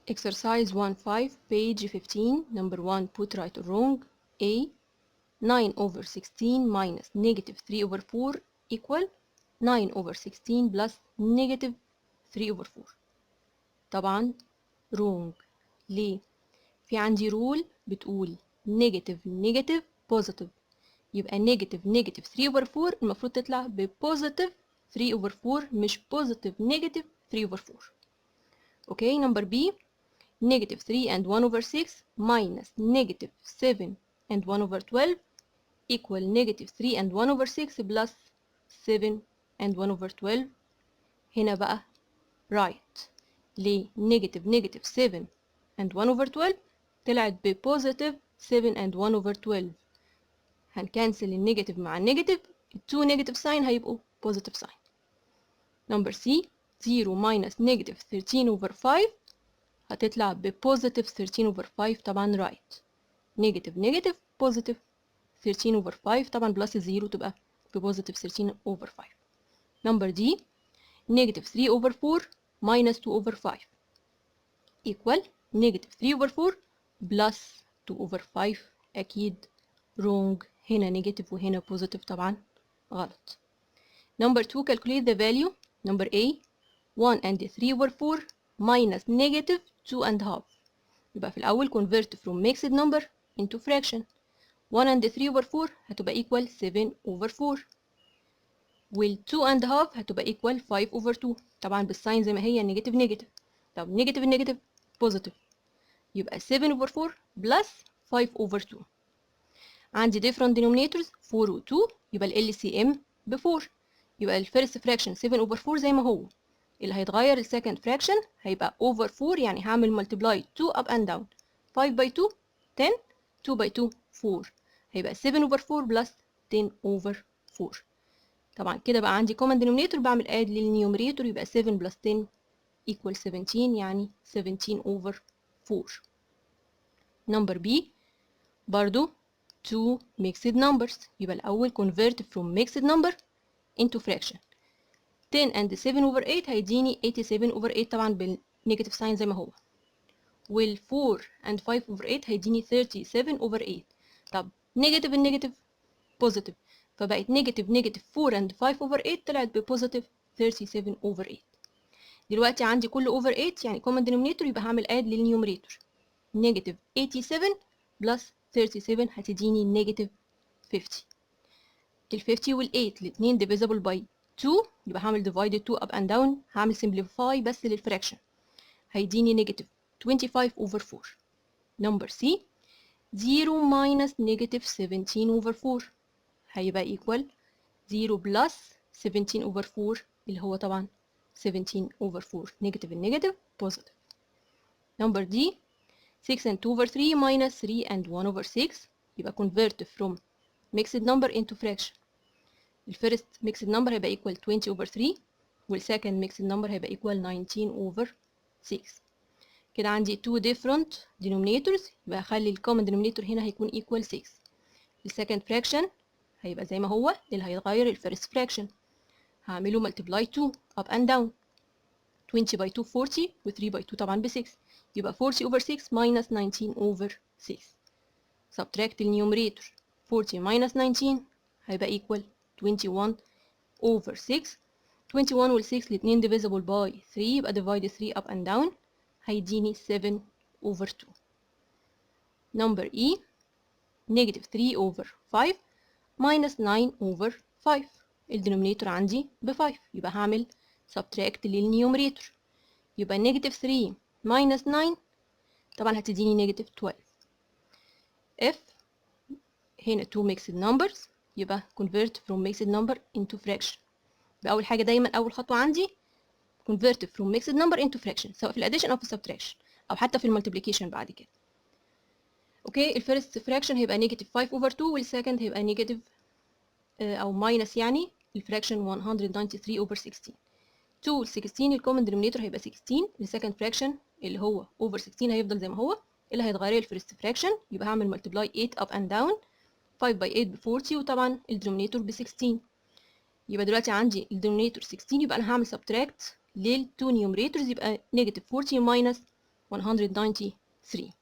Exercise 1-5, page 15, number 1, put right or wrong. A, 9 over 16 minus negative 3 over 4 equal 9 over 16 plus negative 3 over 4. طبعا wrong. ليه؟ في عندي rule بتقول negative negative positive، يبقى negative negative 3 over 4 المفروض تطلع ب positive 3 over 4 مش positive negative 3 over 4. Okay, number B, negative 3 and 1 over 6 minus negative 7 and 1 over 12 equal negative 3 and 1 over 6 plus 7 and 1 over 12. هنا بقى right. ليه؟ negative negative 7 and 1 over 12 طلعت ب positive 7 and 1 over 12. هنكنسل النيجاتيف مع النيجاتيف، التو نيجاتيف ساين هيبقوا positive sign. number C, 0 minus negative 13 over 5 هتطلع ب positive 13 over 5 طبعا right. negative negative positive 13 over 5 طبعا بلس 0 تبقى ب positive 13 over 5. number D, negative 3 over 4 minus 2 over 5 equal negative 3 over 4 plus 2 over 5. أكيد wrong. هنا negative وهنا positive طبعا غلط. number 2, calculate the value. number A, 1 and 3 over 4 minus negative 2 and half. يبقى في الأول convert from mixed number into fraction. 1 and 3 over 4 هتبقى equal 7 over 4. وال 2 and half هتبقى equal 5 over 2. طبعا بالساين زي ما هي نيجاتيف نيجاتيف. طب نيجاتيف نيجاتيف بوزيتيف، يبقى 7 over 4 plus 5 over 2. عندي different denominators 4 و 2، يبقى ال LCM ب 4. يبقى الفيرست fraction 7 over 4 زي ما هو. اللي هيتغير السكند fraction هيبقى over 4، يعني هعمل multiply 2 up and down. 5 by 2 10، 2 by 2 4. هيبقى 7 over 4 plus 10 over 4. طبعا كده بقى عندي common denominator، بعمل add للنيوميريتور، يبقى 7 plus 10 equal 17، يعني 17 over 4. number B برضو two mixed numbers، يبقى الأول convert from mixed number into fraction. 10 and 7 over 8 هيديني 87 over 8 طبعا بالنيجاتيف ساين زي ما هو. وال 4 and 5 over 8 هيديني 37 over 8. طب نيجاتيف النيجاتيف بوزيتيف، فبقت نيجاتيف نيجاتيف 4 and 5 over 8 طلعت ببوزيتيف 37 over 8. دلوقتي عندي كل over 8 يعني common denominator، يبقى هعمل add للنيوميريتور. نيجاتيف 87 بلس 37 هتديني نيجاتيف 50. ال 50 وال 8 الاتنين divisible by 2، يبقى هعمل divide 2 up and down. هعمل simplify بس للفراكشن، هيديني نيجاتيف 25 over 4. number C 0 minus negative 17 over 4 هيبقى equal 0 plus 17 over 4 اللي هو طبعا 17 over 4. نيجاتيف النيجاتيف بوزيتيف. number D 6 and 2 over 3 minus 3 and 1 over 6 يبقى convert from mixed number into fraction. الفيرست mixed number هيبقى equal 20 over 3، والسكند mixed number هيبقى equal 19 over 6. كده عندي two different denominators، يبقى هخلي ال common denominator هنا هيكون equal 6. السكند fraction هيبقى زي ما هو، اللي هيتغير الفيرست fraction هعمله multiply 2 up and down. 20 by 2 40 و 3 by 2 طبعا ب 6، يبقى 40 over 6 minus 19 over 6. subtract النيوميريتور 40 minus 19 هيبقى equal 21 over 6. 21 وال 6 الاتنين divisible by 3، يبقى divide 3 up and down هيديني 7 over 2. number E negative 3 over 5 minus 9 over 5. الدينومينيتور عندي ب 5، يبقى هعمل subtract للنيوميريتور، يبقى negative 3 minus 9 طبعا هتديني negative 12. F هنا two mixed numbers، يبقى convert from mixed number into fraction. يبقى أول حاجة دايما أول خطوة عندي convert from mixed number into fraction، سواء في الاديشن أو في السبتراكشن أو حتى في المالتيبليكيشن بعد كده. اوكي، الفيرست fraction هيبقى negative 5 over 2، والسكند هيبقى negative أو minus يعني الفراكشن 193 over 16. 2 وال 16 الكومن denominator هيبقى 16. السكند fraction اللي هو over 16 هيفضل زي ما هو، اللي هيتغير الفيرست fraction يبقى هعمل multiply 8 up and down. 5 by 8 ب 40، وطبعا الدينومينيتور ب 16. يبقى دلوقتي عندي الدينومينيتور 16، يبقى انا هعمل subtract لل 2 numerators، يبقى negative 40 minus 193.